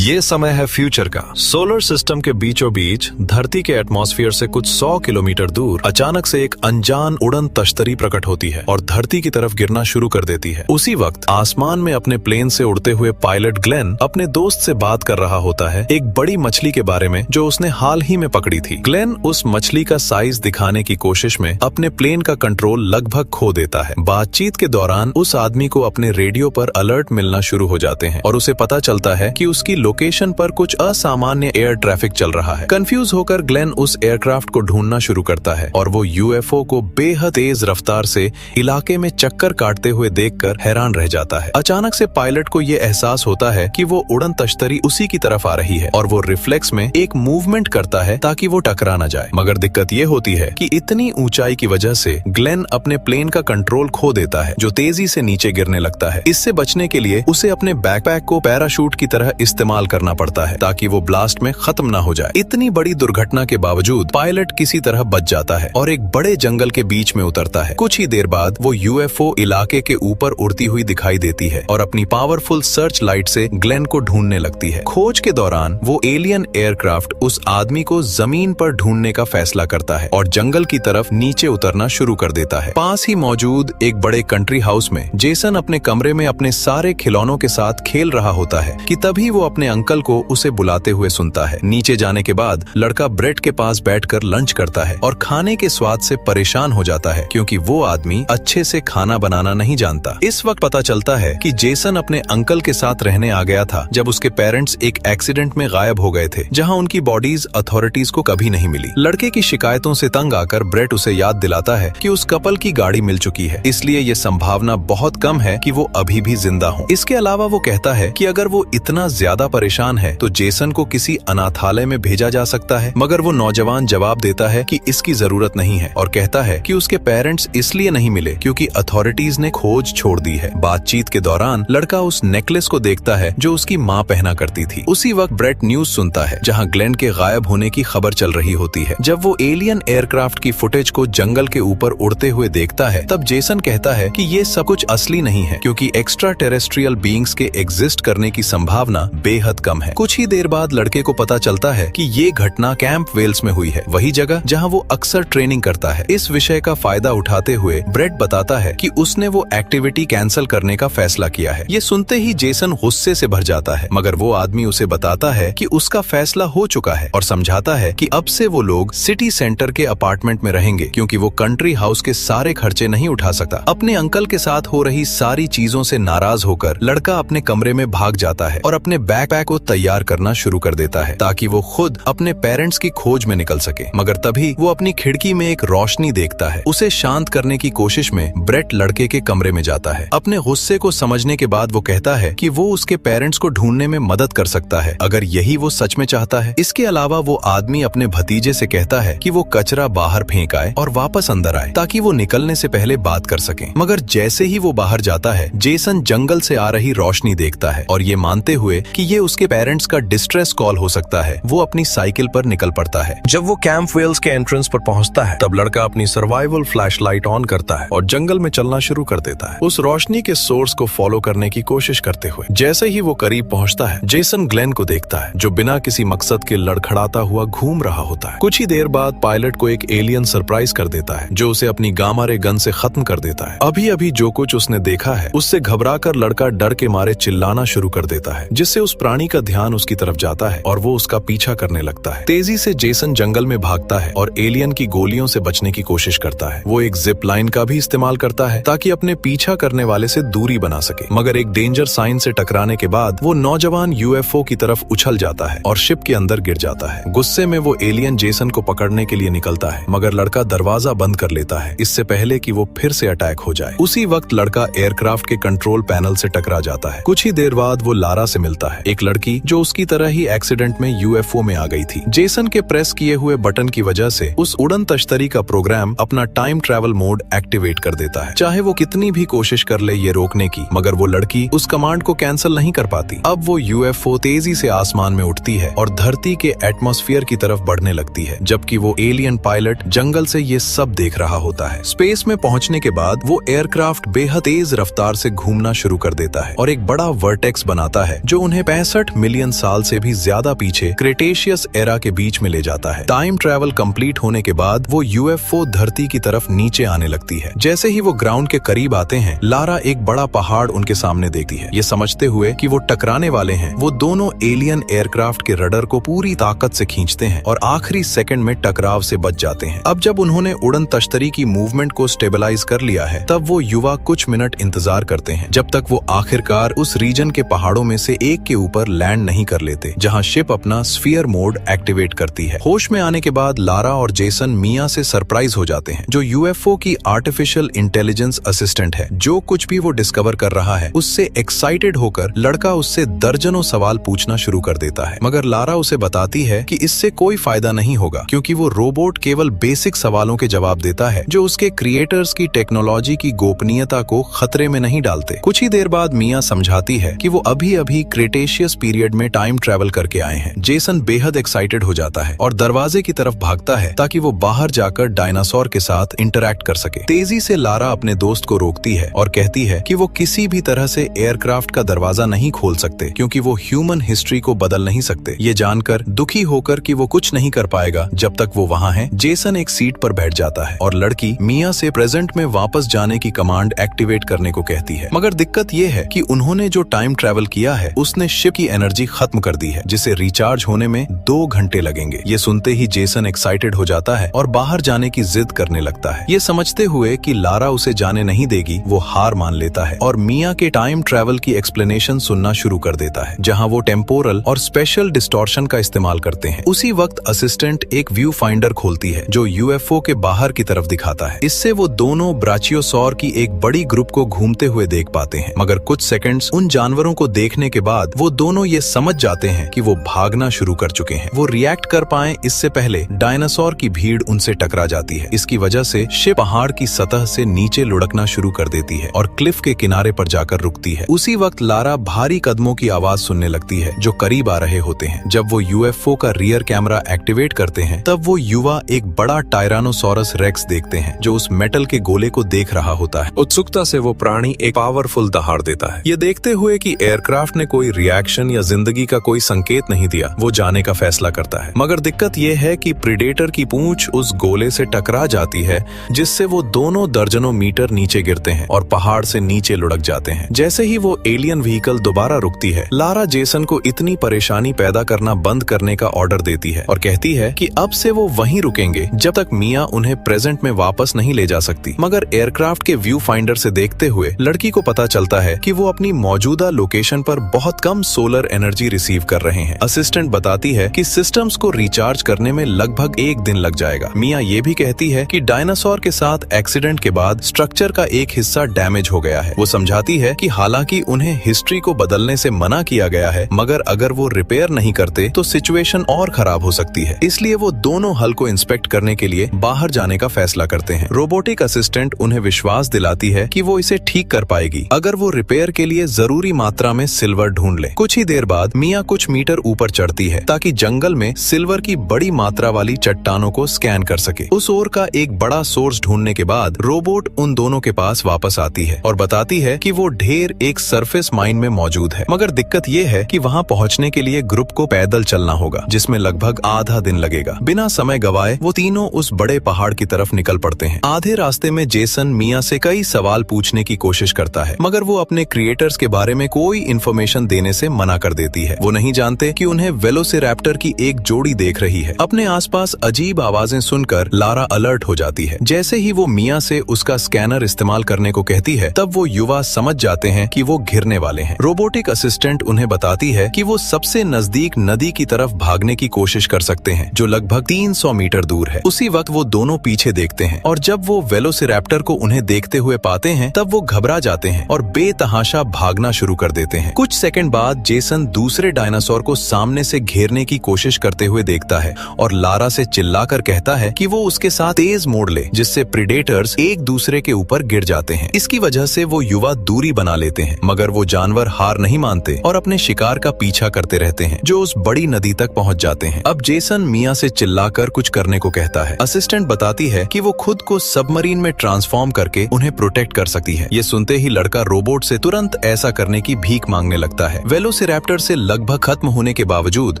ये समय है फ्यूचर का। सोलर सिस्टम के बीचों बीच धरती के एटमॉस्फेयर से कुछ 100 किलोमीटर दूर अचानक से एक अनजान उड़न तश्तरी प्रकट होती है और धरती की तरफ गिरना शुरू कर देती है। उसी वक्त आसमान में अपने प्लेन से उड़ते हुए पायलट ग्लेन अपने दोस्त से बात कर रहा होता है एक बड़ी मछली के बारे में जो उसने हाल ही में पकड़ी थी। ग्लेन उस मछली का साइज दिखाने की कोशिश में अपने प्लेन का कंट्रोल लगभग खो देता है। बातचीत के दौरान उस आदमी को अपने रेडियो पर अलर्ट मिलना शुरू हो जाते हैं और उसे पता चलता है कि उसकी लोकेशन पर कुछ असामान्य एयर ट्रैफिक चल रहा है। कंफ्यूज होकर ग्लेन उस एयरक्राफ्ट को ढूंढना शुरू करता है और वो यूएफओ को बेहद तेज रफ्तार से इलाके में चक्कर काटते हुए देखकर हैरान रह जाता है। अचानक से पायलट को ये एहसास होता है कि वो उड़न तश्तरी उसी की तरफ आ रही है और वो रिफ्लेक्स में एक मूवमेंट करता है ताकि वो टकरा न जाए। मगर दिक्कत ये होती है कि इतनी ऊंचाई की वजह से ग्लेन अपने प्लेन का कंट्रोल खो देता है जो तेजी से नीचे गिरने लगता है। इससे बचने के लिए उसे अपने बैकपैक को पैराशूट की तरह इस्तेमाल करना पड़ता है ताकि वो ब्लास्ट में खत्म ना हो जाए। इतनी बड़ी दुर्घटना के बावजूद पायलट किसी तरह बच जाता है और एक बड़े जंगल के बीच में उतरता है। कुछ ही देर बाद वो यूएफओ इलाके के ऊपर उड़ती हुई दिखाई देती है और अपनी पावरफुल सर्च लाइट से ग्लेन को ढूंढने लगती है। खोज के दौरान वो एलियन एयरक्राफ्ट उस आदमी को जमीन पर ढूंढने का फैसला करता है और जंगल की तरफ नीचे उतरना शुरू कर देता है। पास ही मौजूद एक बड़े कंट्री हाउस में जेसन अपने कमरे में अपने सारे खिलौनों के साथ खेल रहा होता है कि तभी वो अपने अंकल को उसे बुलाते हुए सुनता है। नीचे जाने के बाद लड़का ब्रेड के पास बैठकर लंच करता है और खाने के स्वाद से परेशान हो जाता है क्योंकि वो आदमी अच्छे से खाना बनाना नहीं जानता। इस वक्त पता चलता है कि जेसन अपने अंकल के साथ रहने आ गया था जब उसके पेरेंट्स एक एक्सीडेंट में गायब हो गए थे जहां उनकी बॉडीज अथॉरिटीज को कभी नहीं मिली। लड़के की शिकायतों से तंग आकर ब्रेड उसे याद दिलाता है कि उस कपल की गाड़ी मिल चुकी है, इसलिए ये संभावना बहुत कम है कि वो अभी भी जिंदा हो। इसके अलावा वो कहता है कि अगर वो इतना ज्यादा परेशान है तो जेसन को किसी अनाथालय में भेजा जा सकता है, मगर वो नौजवान जवाब देता है कि इसकी जरूरत नहीं है और कहता है कि उसके पेरेंट्स इसलिए नहीं मिले क्योंकि अथॉरिटीज ने खोज छोड़ दी है। बातचीत के दौरान लड़का उस नेकलेस को देखता है जो उसकी माँ पहना करती थी। उसी वक्त ब्रेट न्यूज सुनता है जहाँ ग्लेन के गायब होने की खबर चल रही होती है। जब वो एलियन एयरक्राफ्ट की फुटेज को जंगल के ऊपर उड़ते हुए देखता है तब जेसन कहता है कि ये सब कुछ असली नहीं है क्योंकि एक्स्ट्रा टेरेस्ट्रियल बीइंग्स के एग्जिस्ट करने की संभावना बेहद कम है। कुछ ही देर बाद लड़के को पता चलता है कि ये घटना कैंप वेल्स में हुई है, वही जगह जहां वो अक्सर ट्रेनिंग करता है। इस विषय का फायदा उठाते हुए ब्रेट बताता है कि उसने वो एक्टिविटी कैंसिल करने का फैसला किया है। ये सुनते ही जेसन गुस्से से भर जाता है, मगर वो आदमी उसे बताता है कि उसका फैसला हो चुका है और समझाता है कि अब से वो लोग सिटी सेंटर के अपार्टमेंट में रहेंगे क्योंकि वो कंट्री हाउस के सारे खर्चे नहीं उठा सकता। अपने अंकल के साथ हो रही सारी चीजों से नाराज होकर लड़का अपने कमरे में भाग जाता है और अपने बैकपैक को तैयार करना शुरू कर देता है ताकि वो खुद अपने पेरेंट्स की खोज में निकल सके। मगर तभी वो अपनी खिड़की में एक रोशनी देखता है। उसे शांत करने की कोशिश में ब्रेट लड़के के कमरे में जाता है। अपने गुस्से को समझने के बाद वो कहता है कि वो उसके पेरेंट्स को ढूंढने में मदद कर सकता है अगर यही वो सच में चाहता है। इसके अलावा वो आदमी अपने भतीजे से कहता है कि वो कचरा बाहर फेंक आए और वापस अंदर आए ताकि वो निकलने से पहले बात कर सके। मगर जैसे ही वो बाहर जाता है जेसन जंगल से आ रही रोशनी देखता है और ये मानते हुए कि ये उसके पेरेंट्स का डिस्ट्रेस कॉल हो सकता है वो अपनी साइकिल पर निकल पड़ता है। जब वो कैंप वेल्स के एंट्रेंस पर पहुंचता है तब लड़का अपनी सर्वाइवल फ्लैशलाइट ऑन करता है और जंगल में चलना शुरू कर देता है उस रोशनी के सोर्स को फॉलो करने की कोशिश करते हुए। जैसे ही वो करीब पहुंचता है जेसन ग्लेन को देखता है जो बिना किसी मकसद के लड़खड़ाता हुआ घूम रहा होता है। कुछ ही देर बाद पायलट को एक एलियन सरप्राइज कर देता है जो उसे अपनी गामा रे गन से खत्म कर देता है। अभी अभी जो कुछ उसने देखा है उससे घबराकर लड़का डर के मारे चिल्लाना शुरू कर देता है जिससे उस प्राणी का ध्यान उसकी तरफ जाता है और वो उसका पीछा करने लगता है। तेजी से जेसन जंगल में भागता है और एलियन की गोलियों से बचने की कोशिश करता है। वो एक जिप लाइन का भी इस्तेमाल करता है ताकि अपने पीछा करने वाले से दूरी बना सके, मगर एक डेंजर साइन से टकराने के बाद वो नौजवान यूएफओ की तरफ उछल जाता है और शिप के अंदर गिर जाता है। गुस्से में वो एलियन जेसन को पकड़ने के लिए निकलता है, मगर लड़का दरवाजा बंद कर लेता है इससे पहले कि वो फिर से अटैक हो जाए। उसी वक्त लड़का एयरक्राफ्ट के कंट्रोल पैनल से टकरा जाता है। कुछ ही देर बाद वो लारा से मिलता है, एक लड़की जो उसकी तरह ही एक्सीडेंट में यूएफओ में आ गई थी। जेसन के प्रेस किए हुए बटन की वजह से उस उड़न तश्तरी का प्रोग्राम अपना टाइम ट्रैवल मोड एक्टिवेट कर देता है। चाहे वो कितनी भी कोशिश कर ले ये रोकने की, मगर वो लड़की उस कमांड को कैंसिल नहीं कर पाती। अब वो यूएफओ तेजी से आसमान में उठती है और धरती के एटमॉस्फेयर की तरफ बढ़ने लगती है, जबकि वो एलियन पायलट जंगल से ये सब देख रहा होता है। स्पेस में पहुंचने के बाद वो एयरक्राफ्ट बेहद तेज रफ्तार से घूमना शुरू कर देता है और एक बड़ा वर्टेक्स बनाता है जो उन्हें 66 मिलियन साल से भी ज्यादा पीछे क्रेटेशियस एरा के बीच में ले जाता है। टाइम ट्रैवल कंप्लीट होने के बाद वो यूएफओ धरती की तरफ नीचे आने लगती है। जैसे ही वो ग्राउंड के करीब आते हैं, लारा एक बड़ा पहाड़ उनके सामने देखती है। ये समझते हुए कि वो टकराने वाले हैं, वो दोनों एलियन एयरक्राफ्ट के रडर को पूरी ताकत से खींचते हैं और आखिरी सेकंड में टकराव से बच जाते हैं। अब जब उन्होंने उड़न तश्तरी की मूवमेंट को स्टेबलाइज कर लिया है, तब वो युवा कुछ मिनट इंतजार करते हैं जब तक वो आखिरकार उस रीजन के पहाड़ों में से एक के ऊपर लैंड नहीं कर लेते, जहां शिप अपना स्फीयर मोड एक्टिवेट करती है। होश में आने के बाद लारा और जेसन मिया से सरप्राइज हो जाते हैं, जो यूएफओ की आर्टिफिशियल इंटेलिजेंस असिस्टेंट है। जो कुछ भी वो डिस्कवर कर रहा है, उससे एक्साइटेड होकर लड़का उससे दर्जनों सवाल पूछना शुरू कर देता है, मगर लारा उसे बताती है कि इससे कोई फायदा नहीं होगा, क्योंकि वो रोबोट केवल बेसिक सवालों के जवाब देता है जो उसके क्रिएटर्स की टेक्नोलॉजी की गोपनीयता को खतरे में नहीं डालते। कुछ ही देर बाद मिया समझाती है कि वो अभी अभी क्रेटेशियस पीरियड में टाइम ट्रैवल करके आए हैं। जेसन बेहद एक्साइटेड हो जाता है और दरवाजे की तरफ भागता है ताकि वो बाहर जाकर डायनासोर के साथ इंटरैक्ट कर सके। तेजी से लारा अपने दोस्त को रोकती है और कहती है कि वो किसी भी तरह से एयरक्राफ्ट का दरवाजा नहीं खोल सकते, क्योंकि वो ह्यूमन हिस्ट्री को बदल नहीं सकते। ये जानकर दुखी होकर कि वो कुछ नहीं कर पाएगा जब तक वो वहाँ है, जेसन एक सीट पर बैठ जाता है और लड़की मिया से प्रेजेंट में वापस जाने की कमांड एक्टिवेट करने को कहती है। मगर दिक्कत ये है कि उन्होंने जो टाइम ट्रैवल किया है, उसने शिप की एनर्जी खत्म कर दी है, जिसे रिचार्ज होने में 2 घंटे लगेंगे। ये सुनते ही जेसन एक्साइटेड हो जाता है और बाहर जाने की जिद करने लगता है। ये समझते हुए कि लारा उसे जाने नहीं देगी, वो हार मान लेता है और मिया के टाइम ट्रैवल की एक्सप्लेनेशन सुनना शुरू कर देता है, जहां वो टेम्पोरल और स्पेशल डिस्टॉर्शन का इस्तेमाल करते हैं। उसी वक्त असिस्टेंट एक व्यू फाइंडर खोलती है जो यूएफओ के बाहर की तरफ दिखाता है। इससे वो दोनों ब्राचियोसॉर की एक बड़ी ग्रुप को घूमते हुए देख पाते हैं, मगर कुछ सेकंड्स उन जानवरों को देखने के बाद वो दोनों ये समझ जाते हैं कि वो भागना शुरू कर चुके हैं। वो रिएक्ट कर पाए इससे पहले डायनासोर की भीड़ उनसे टकरा जाती है। इसकी वजह से शिप पहाड़ की सतह से नीचे लुढ़कना शुरू कर देती है और क्लिफ के किनारे पर जाकर रुकती है। उसी वक्त लारा भारी कदमों की आवाज सुनने लगती है जो करीब आ रहे होते हैं। जब वो यूएफओ का रियर कैमरा एक्टिवेट करते हैं, तब वो युवा एक बड़ा टायरानोसोरस रेक्स देखते हैं जो उस मेटल के गोले को देख रहा होता है। उत्सुकता से वो प्राणी एक पावरफुल दहाड़ देता है। ये देखते हुए कि एयरक्राफ्ट ने कोई रिएक्शन या जिंदगी का कोई संकेत नहीं दिया, वो जाने का फैसला करता है। मगर दिक्कत ये है कि प्रीडेटर की पूंछ उस गोले से टकरा जाती है, जिससे वो दोनों दर्जनों मीटर नीचे गिरते हैं और पहाड़ से नीचे लुढ़क जाते हैं। जैसे ही वो एलियन व्हीकल दोबारा रुकती है, लारा जेसन को इतनी परेशानी पैदा करना बंद करने का ऑर्डर देती है और कहती है कि अब से वो वहीं रुकेंगे जब तक मिया उन्हें प्रेजेंट में वापस नहीं ले जा सकती। मगर एयरक्राफ्ट के व्यू फाइंडर से देखते हुए लड़की को पता चलता है कि वो अपनी मौजूदा लोकेशन पर बहुत कम सोलर एनर्जी रिसीव कर रहे हैं। असिस्टेंट बताती है कि सिस्टम्स को रिचार्ज करने में लगभग 1 दिन लग जाएगा। मिया ये भी कहती है कि डायनासोर के साथ एक्सीडेंट के बाद स्ट्रक्चर का एक हिस्सा डैमेज हो गया है। वो समझाती है कि हालांकि उन्हें हिस्ट्री को बदलने से मना किया गया है, मगर अगर वो रिपेयर नहीं करते तो सिचुएशन और खराब हो सकती है। इसलिए वो दोनों हल को इंस्पेक्ट करने के लिए बाहर जाने का फैसला करते हैं। रोबोटिक असिस्टेंट उन्हें विश्वास दिलाती है कि वो इसे ठीक कर पाएगी अगर वो रिपेयर के लिए जरूरी मात्रा में सिल्वर ढूंढ ले। कुछ ही देर बाद मिया कुछ मीटर ऊपर चढ़ती है ताकि जंगल में सिल्वर की बड़ी मात्रा वाली चट्टानों को स्कैन कर सके। उस ओर का एक बड़ा सोर्स ढूंढने के बाद रोबोट उन दोनों के पास वापस आती है और बताती है कि वो ढेर एक सरफेस माइन में मौजूद है। मगर दिक्कत ये है कि वहाँ पहुँचने के लिए ग्रुप को पैदल चलना होगा, जिसमें लगभग आधा दिन लगेगा। बिना समय गवाए वो तीनों उस बड़े पहाड़ की तरफ निकल पड़ते हैं। आधे रास्ते में जेसन मिया से कई सवाल पूछने की कोशिश करता है, मगर वो अपने क्रिएटर्स के बारे में कोई इन्फॉर्मेशन देने से मना कर देती है। वो नहीं जानते कि उन्हें वेलोसिरैप्टर की एक जोड़ी देख रही है। अपने आसपास अजीब आवाजें सुनकर लारा अलर्ट हो जाती है। जैसे ही वो मिया से उसका स्कैनर इस्तेमाल करने को कहती है, तब वो युवा समझ जाते हैं कि वो घिरने वाले हैं। रोबोटिक असिस्टेंट उन्हें बताती है कि वो सबसे नजदीक नदी की तरफ भागने की कोशिश कर सकते हैं, जो लगभग 300 मीटर दूर है। उसी वक्त वो दोनों पीछे देखते हैं और जब वो वेलोसिरैप्टर को उन्हें देखते हुए पाते हैं, तब वो घबरा जाते हैं और बेतहाशा भागना शुरू कर देते हैं। कुछ सेकंड बाद जेसन दूसरे डायनासोर को सामने से घेरने की कोशिश करते हुए देखता है और लारा से चिल्लाकर कहता है कि वो उसके साथ तेज मोड़ ले, जिससे प्रीडेटर्स एक दूसरे के ऊपर गिर जाते हैं। इसकी वजह से वो युवा दूरी बना लेते हैं, मगर वो जानवर हार नहीं मानते और अपने शिकार का पीछा करते रहते हैं, जो उस बड़ी नदी तक पहुंच जाते हैं। अब जेसन मिया से चिल्लाकर कुछ करने को कहता है। असिस्टेंट बताती है कि वो खुद को सबमरीन में ट्रांसफॉर्म करके उन्हें प्रोटेक्ट कर सकती है। ये सुनते ही लड़का रोबोट से तुरंत ऐसा करने की भीख मांगने लगता है। वेलोसिरैप्टर वेलोसिरैप्टर से लगभग खत्म होने के बावजूद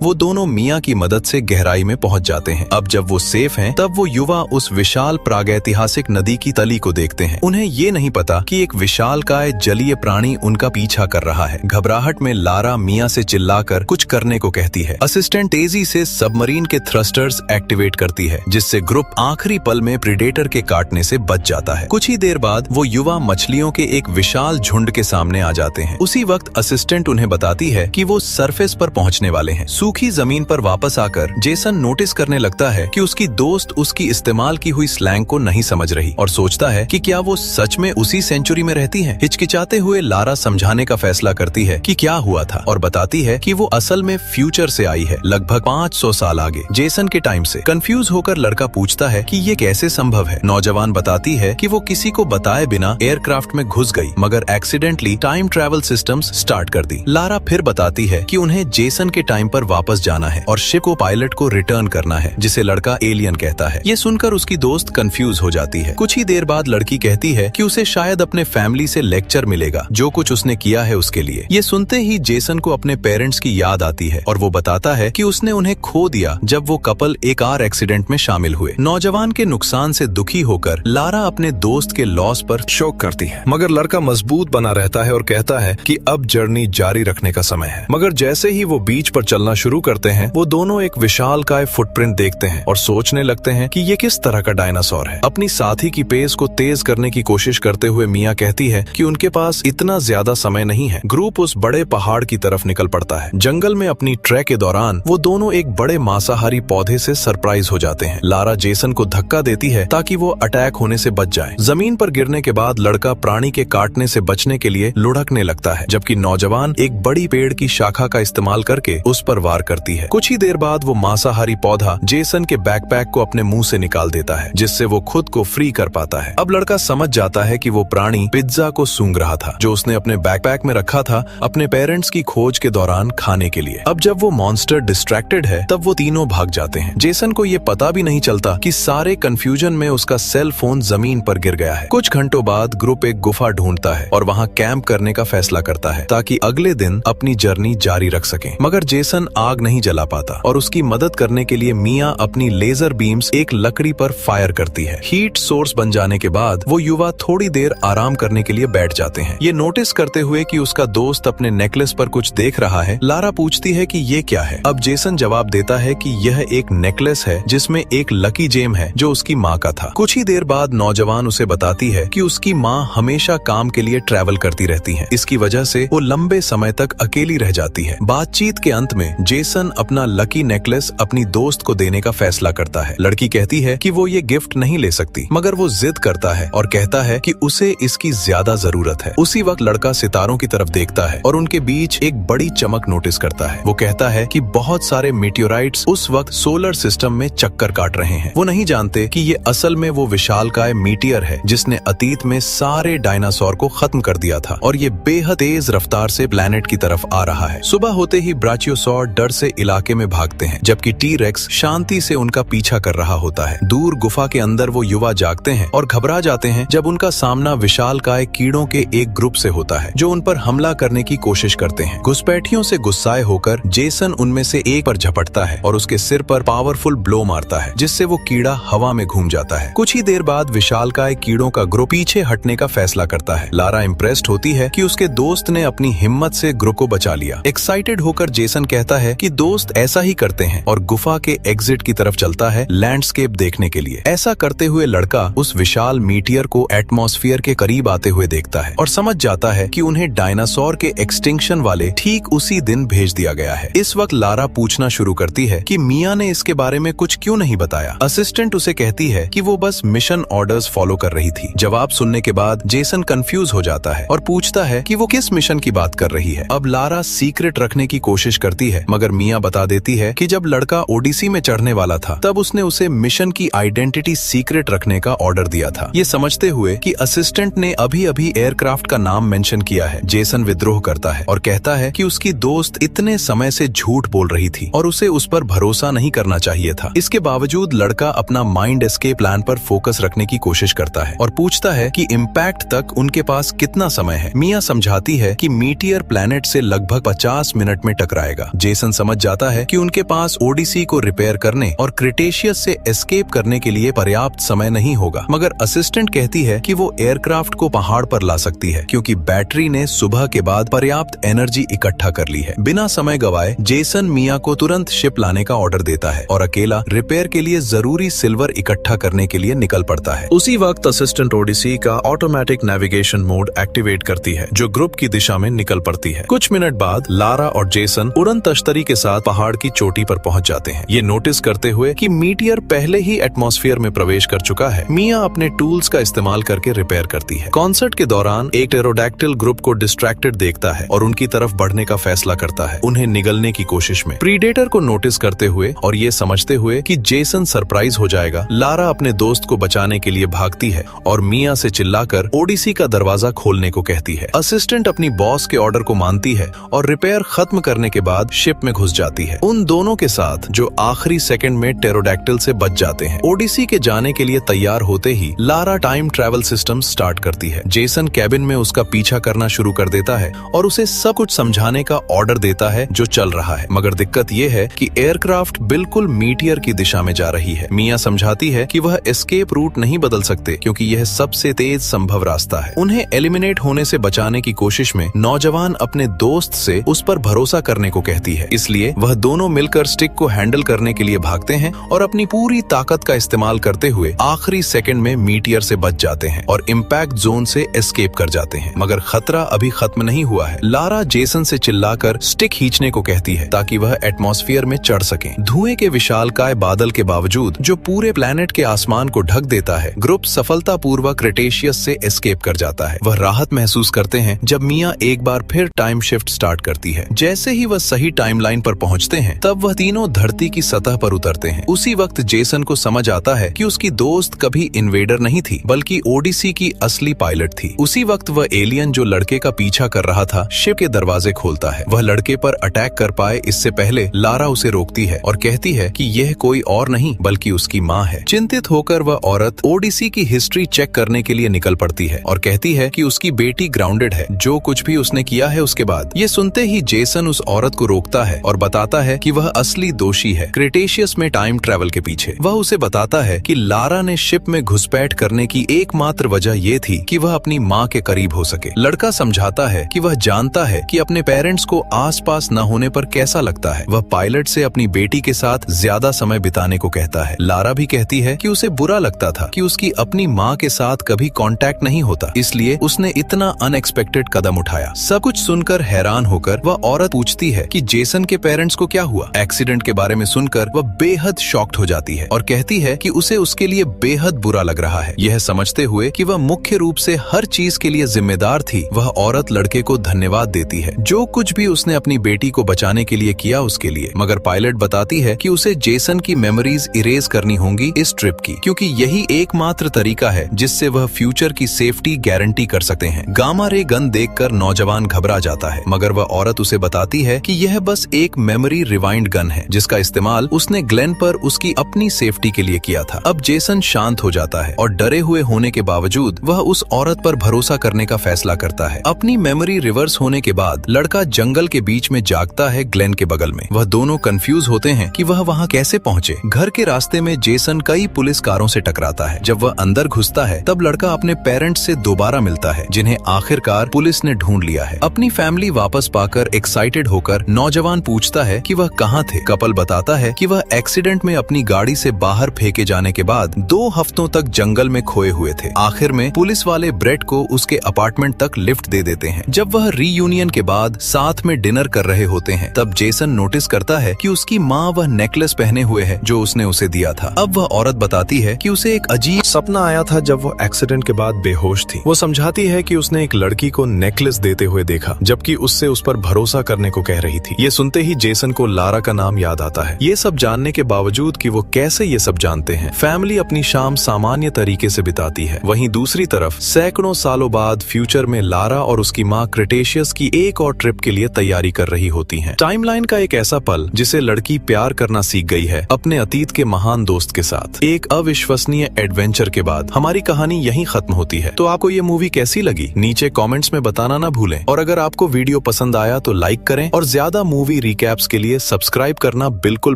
वो दोनों मिया की मदद से गहराई में पहुंच जाते हैं। अब जब वो सेफ हैं, तब वो युवा उस विशाल प्रागैतिहासिक नदी की तली को देखते हैं। उन्हें ये नहीं पता कि एक विशालकाय जलीय प्राणी उनका पीछा कर रहा है। घबराहट में लारा मिया से चिल्लाकर कुछ करने को कहती है। असिस्टेंट तेजी से सबमरीन के थ्रस्टर्स एक्टिवेट करती है, जिससे ग्रुप आखिरी पल में प्रीडेटर के काटने से बच जाता है। कुछ ही देर बाद वो युवा मछलियों के एक विशाल झुंड के सामने आ जाते हैं। उसी वक्त असिस्टेंट उन्हें बताती है कि वो सरफेस पर पहुंचने वाले हैं। सूखी जमीन पर वापस आकर जेसन नोटिस करने लगता है कि उसकी दोस्त उसकी इस्तेमाल की हुई स्लैंग को नहीं समझ रही और सोचता है कि क्या वो सच में उसी सेंचुरी में रहती है। हिचकिचाते हुए लारा समझाने का फैसला करती है कि क्या हुआ था और बताती है कि वो असल में फ्यूचर से आई है, लगभग 500 साल आगे, जेसन के टाइम से। कंफ्यूज होकर लड़का पूछता है कि ये कैसे संभव है। नौजवान बताती है कि वो किसी को बताए बिना एयरक्राफ्ट में घुस गई, मगर accidentally time travel systems start कर दी। लारा फिर बताती है कि उन्हें जेसन के टाइम पर वापस जाना है और शिप को पायलट को रिटर्न करना है, जिसे लड़का एलियन कहता है। ये सुनकर उसकी दोस्त कंफ्यूज हो जाती है। कुछ ही देर बाद लड़की कहती है कि उसे शायद अपने फैमिली से लेक्चर मिलेगा जो कुछ उसने किया है उसके लिए। ये सुनते ही जेसन को अपने पेरेंट्स की याद आती है और वो बताता है कि उसने उन्हें खो दिया जब वो कपल एक कार एक्सीडेंट में शामिल हुए। नौजवान के नुकसान से दुखी होकर लारा अपने दोस्त के लॉस पर शोक करती है, मगर लड़का मजबूत बना रहता है और कहता है कि अब जर्नी जारी रखने का समय है। मगर जैसे ही वो बीच पर चलना शुरू करते हैं, वो दोनों एक विशालकाय फुटप्रिंट देखते हैं और सोचने लगते हैं कि ये किस तरह का डायनासोर है। अपनी साथी की पेस को तेज करने की कोशिश करते हुए मिया कहती है कि उनके पास इतना ज्यादा समय नहीं है। ग्रुप उस बड़े पहाड़ की तरफ निकल पड़ता है। जंगल में अपनी ट्रैक के दौरान वो दोनों एक बड़े मांसाहारी पौधे से सरप्राइज हो जाते हैं। लारा जेसन को धक्का देती है ताकि वो अटैक होने से बच जाए। जमीन पर गिरने के बाद लड़का प्राणी के काटने से बचने के लिए लुढ़कने लगता है, जबकि नौजवान एक बड़ी पेड़ की शाखा का इस्तेमाल करके उस पर वार करती है। कुछ ही देर बाद वो मांसाहारी पौधा जेसन के बैकपैक को अपने मुंह से निकाल देता है, जिससे वो खुद को फ्री कर पाता है। अब लड़का समझ जाता है कि वो प्राणी पिज्जा को सूंघ रहा था, जो उसने अपने बैकपैक में रखा था अपने पेरेंट्स की खोज के दौरान खाने के लिए। अब जब वो मॉन्स्टर डिस्ट्रैक्टेड है, तब वो तीनों भाग जाते हैं। जेसन को ये पता भी नहीं चलता कि सारे कंफ्यूजन में उसका सेल फोन जमीन पर गिर गया है। कुछ घंटों बाद ग्रुप एक गुफा ढूंढता है और वहाँ कैंप करने का फैसला करता है ताकि अगले दिन अपनी जर्नी जारी रख सके। मगर जेसन आग नहीं जला पाता और उसकी मदद करने के लिए मिया अपनी लेजर बीम्स एक लकड़ी पर फायर करती है। हीट सोर्स बन जाने के बाद वो युवा थोड़ी देर आराम करने के लिए बैठ जाते हैं। ये नोटिस करते हुए कि उसका दोस्त अपने नेकलेस पर कुछ देख रहा है, लारा पूछती है कि ये क्या है। अब जेसन जवाब देता है कि यह एक नेकलेस है जिसमें एक लकी जेम है जो उसकी माँ का था। कुछ ही देर बाद नौजवान उसे बताती है कि उसकी माँ हमेशा काम के लिए ट्रैवल करती रहती है। इसकी वजह से वो लंबे समय तक अकेली रह जाती है। बातचीत के अंत में जेसन अपना लकी नेकलेस अपनी दोस्त को देने का फैसला करता है। लड़की कहती है कि वो ये गिफ्ट नहीं ले सकती, मगर वो जिद करता है और कहता है कि उसे इसकी ज्यादा जरूरत है। उसी वक्त लड़का सितारों की तरफ देखता है और उनके बीच एक बड़ी चमक नोटिस करता है। वो कहता है कि बहुत सारे मीटियोराइट्स उस वक्त सोलर सिस्टम में चक्कर काट रहे हैं। वो नहीं जानते कि ये असल में वो विशालकाय मीटियर है जिसने अतीत में सारे डायनासोर को खत्म कर दिया था और ये बेहद तेज रफ्तार से प्लेनेट की तरफ आ रहा है। सुबह होते ही ब्राचियोसॉर डर से इलाके में भागते हैं, जबकि टी-रेक्स शांति से उनका पीछा कर रहा होता है। दूर गुफा के अंदर वो युवा जागते हैं और घबरा जाते हैं जब उनका सामना विशालकाय कीड़ों के एक ग्रुप से होता है जो उन पर हमला करने की कोशिश करते हैं। घुसपैठियों से गुस्साए होकर जेसन उनमें से एक पर झपटता है और उसके सिर पर पावरफुल ब्लो मारता है, जिससे वो कीड़ा हवा में घूम जाता है। कुछ ही देर बाद विशालकाय कीड़ों का ग्रुप पीछे हटने का फैसला करता है। लारा इम्प्रेस्ड होती है कि उसके दोस्त ने अपनी हिम्मत से ग्रुप को बचा लिया। एक्साइटेड होकर जेसन कहता है कि दोस्त ऐसा ही करते हैं और गुफा के एग्जिट की तरफ चलता है लैंडस्केप देखने के लिए। ऐसा करते हुए लड़का उस विशाल मीटियर को एटमॉस्फेयर के करीब आते हुए देखता है और समझ जाता है कि उन्हें डायनासोर के एक्सटिंक्शन वाले ठीक उसी दिन भेज दिया गया है। इस वक्त लारा पूछना शुरू करती है कि मिया ने इसके बारे में कुछ क्यों नहीं बताया। असिस्टेंट उसे कहती है कि वो बस मिशन ऑर्डर्स फॉलो कर रही थी। जवाब सुनने के बाद जेसन कंफ्यूज हो जाता है और पूछता है कि वो किस मिशन की बात कर रही है। अब लारा सीक्रेट रखने की कोशिश करती है, मगर मिया बता देती है कि जब लड़का ओडिसी में चढ़ने वाला था तब उसने उसे मिशन की आइडेंटिटी सीक्रेट रखने का ऑर्डर दिया था। ये समझते हुए कि असिस्टेंट ने अभी अभी एयरक्राफ्ट का नाम मेंशन किया है, जेसन विद्रोह करता है और कहता है कि उसकी दोस्त इतने समय से झूठ बोल रही थी और उसे उस पर भरोसा नहीं करना चाहिए था। इसके बावजूद लड़का अपना माइंड एस्केप प्लान पर फोकस रखने की कोशिश करता है और पूछता है कि इम्पैक्ट तक उनके पास कितना समय है। मिया समझाती है कि मीटियर प्लैनेट से लगभग 50 मिनट में टकराएगा। जेसन समझ जाता है कि उनके पास ओडिसी को रिपेयर करने और क्रिटेशियस से एस्केप करने के लिए पर्याप्त समय नहीं होगा, मगर असिस्टेंट कहती है कि वो एयरक्राफ्ट को पहाड़ पर ला सकती है क्योंकि बैटरी ने सुबह के बाद पर्याप्त एनर्जी इकट्ठा कर ली है। बिना समय गवाए जेसन मिया को तुरंत शिप लाने का ऑर्डर देता है और अकेला रिपेयर के लिए जरूरी सिल्वर इकट्ठा करने के लिए निकल पड़ता है। उसी वक्त असिस्टेंट ओडिसी का ऑटोमेटिक नेविगेशन मोड एक्टिवेट करती है जो ग्रुप की दिशा में निकल पड़ती है। कुछ मिनट बाद लारा और जेसन उड़न तश्तरी के साथ पहाड़ की चोटी पर पहुंच जाते हैं, ये नोटिस करते हुए कि मीटियर पहले ही एटमॉस्फेयर में प्रवेश कर चुका है। मिया अपने टूल्स का इस्तेमाल करके रिपेयर करती है। कॉन्सर्ट के दौरान एक टेरोडैक्टिल ग्रुप को डिस्ट्रैक्टेड देखता है और उनकी तरफ बढ़ने का फैसला करता है, उन्हें निगलने की कोशिश में। प्रीडेटर को नोटिस करते हुए और ये समझते हुए कि जेसन सरप्राइज हो जाएगा, लारा अपने दोस्त को बचाने के लिए भागती है और मिया से चिल्लाकर ओडिसी का दरवाजा खोलने को कहती है। असिस्टेंट अपनी बॉस के ऑर्डर को मानती है और रिपेयर खत्म करने के बाद शिप में घुस जाती है, उन दोनों के साथ जो आखिरी सेकंड में टेरोडैक्टिल से बच जाते हैं। ओडिसी के जाने के लिए तैयार होते ही Lara time travel system start करती है। जेसन कैबिन में उसका पीछा करना शुरू कर देता है और उसे सब कुछ समझाने का ऑर्डर देता है जो चल रहा है, मगर दिक्कत ये है कि एयरक्राफ्ट बिल्कुल मीटियर की दिशा में जा रही है। मिया समझाती है कि वह एस्केप रूट नहीं बदल सकते क्योंकि यह सबसे तेज संभव रास्ता है। उन्हें एलिमिनेट होने से बचाने की कोशिश में नौजवान अपने दोस्त से उस पर भरोसा करने को कहती है, इसलिए वह दोनों मिलकर स्टिक को हैंडल करने के लिए भागते हैं और अपनी पूरी ताकत का इस्तेमाल करते हुए आखिरी सेकंड में मीटियर से बच जाते हैं और इम्पैक्ट जोन से एस्केप कर जाते हैं। मगर खतरा अभी खत्म नहीं हुआ है। लारा जेसन से चिल्लाकर स्टिक खींचने को कहती है ताकि वह एटमॉस्फेयर में चढ़ सकें। धुएं के विशालकाय बादल के बावजूद जो पूरे प्लेनेट के आसमान को ढक देता है, ग्रुप सफलतापूर्वक क्रिटेशियस से एस्केप कर जाता है। वह राहत महसूस करते हैं जब मिया एक बार फिर टाइम शिफ्ट स्टार्ट करती है। जैसे ही वह सही टाइमलाइन पर पहुंचते हैं तब वह तीनों धरती की सतह पर उतरते हैं। उसी वक्त जेसन को समझ आता है कि उसकी दोस्त कभी इन्वेडर नहीं थी बल्कि ओडिसी की असली पायलट थी। उसी वक्त वह एलियन जो लड़के का पीछा कर रहा था शिप के दरवाजे खोलता है। वह लड़के पर अटैक कर पाए इससे पहले लारा उसे रोकती है और कहती है कि यह कोई और नहीं बल्कि उसकी माँ है। चिंतित होकर वह औरत ओडिसी की हिस्ट्री चेक करने के लिए निकल पड़ती है और कहती है कि उसकी बेटी ग्राउंडेड है, जो कुछ भी उसने किया है उसके बाद। ये सुनते ही जेसन उस औरत को रोकता है और बताता है कि वह असली दोषी है क्रिटेशियस में टाइम ट्रैवल के पीछे। वह उसे बताता है कि लारा ने शिप में घुसपैठ करने की एकमात्र वजह ये थी कि वह अपनी माँ के करीब हो सके। लड़का समझाता है कि वह जानता है कि अपने पेरेंट्स को आसपास न होने पर कैसा लगता है। वह पायलट से अपनी बेटी के साथ ज्यादा समय बिताने को कहता है। लारा भी कहती है कि उसे बुरा लगता था कि उसकी अपनी माँ के साथ कभी कांटेक्ट नहीं होता, इसलिए उसने इतना अनएक्सपेक्टेड कदम उठाया। सब कुछ सुनकर हैरान होकर वह औरत पूछती है कि जेसन के पेरेंट्स को क्या हुआ। एक्सीडेंट के बारे में सुनकर वह बेहद शॉक्ड हो जाती है और कहती है कि उसे उसके लिए बेहद बुरा लग रहा है। यह समझते हुए कि वह मुख्य रूप से हर चीज के लिए जिम्मेदार थी, वह औरत लड़के को धन्यवाद देती है जो कुछ भी उसने अपनी बेटी को बचाने के लिए किया उसके लिए। मगर पायलट बताती है कि उसे जेसन की मेमोरीज इरेज करनी होंगी इस ट्रिप की, क्योंकि यही एकमात्र तरीका है जिससे वह फ्यूचर की सेफ्टी गारंटी कर सकते हैं। गामा रे गन देखकर नौजवान घबरा जाता है, मगर वह औरत उसे बताती है कि यह बस एक मेमोरी रिवाइंड गन है जिसका इस्तेमाल उसने ग्लेन पर उसकी अपनी सेफ्टी के लिए किया था। अब जेसन शांत हो जाता है और डरे हुए होने के बावजूद वह उस औरत पर भरोसा करने का फैसला करता है। अपनी मेमोरी रिवर्स होने के बाद लड़का जंगल के बीच में जागता है ग्लेन के बगल में। वह दोनों कंफ्यूज होते हैं कि वह वहाँ कैसे पहुँचे। घर के रास्ते में जेसन कई पुलिस कारों से टकराता है। जब वह अंदर घुसता है तब लड़का अपने पेरेंट्स से दोबारा मिलता है जिन्हें आखिरकार पुलिस ने ढूंढ लिया है। अपनी फैमिली वापस पाकर एक्साइटेड होकर नौजवान पूछता है कि वह कहाँ थे। कपल बताता है कि वह एक्सीडेंट में अपनी गाड़ी से बाहर फेंके जाने के बाद 2 हफ्तों तक जंगल में खोए हुए थे। आखिर में पुलिस वाले ब्रेट को उसके अपार्टमेंट तक लिफ्ट दे देते हैं। जब वह रीयूनियन के बाद साथ में डिनर कर रहे होते हैं तब जेसन नोटिस करता है कि उसकी माँ वह नेकलेस पहने हुए है जो उसने उसे दिया था। अब वह औरत बताती है कि उसे एक अजीब सपना आया था जब वो एक्सीडेंट के बाद बेहोश थी। वो समझाती है कि उसने एक लड़की को नेकलेस देते हुए देखा जबकि उससे उस पर भरोसा करने को कह रही थी। ये सुनते ही जेसन को लारा का नाम याद आता है। ये सब जानने के बावजूद कि वो कैसे ये सब जानते हैं, फैमिली अपनी शाम सामान्य तरीके से बिताती है। वहीं दूसरी तरफ सैकड़ों सालों बाद फ्यूचर में लारा और उसकी माँ क्रिटेशियस की एक और ट्रिप के लिए तैयारी कर रही होती हैं। टाइमलाइन का एक ऐसा पल जिसे लड़की प्यार करना सीख गई है अपने अतीत के महान दोस्त के साथ। एक अविश्वसनीय एडवेंचर के बाद हमारी कहानी यहीं खत्म होती है। तो आपको ये मूवी कैसी लगी नीचे कमेंट्स में बताना ना भूलें। और अगर आपको वीडियो वीडियो पसंद आया तो लाइक करें और ज्यादा मूवी रिकैप्स के लिए सब्सक्राइब करना बिल्कुल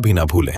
भी ना भूलें।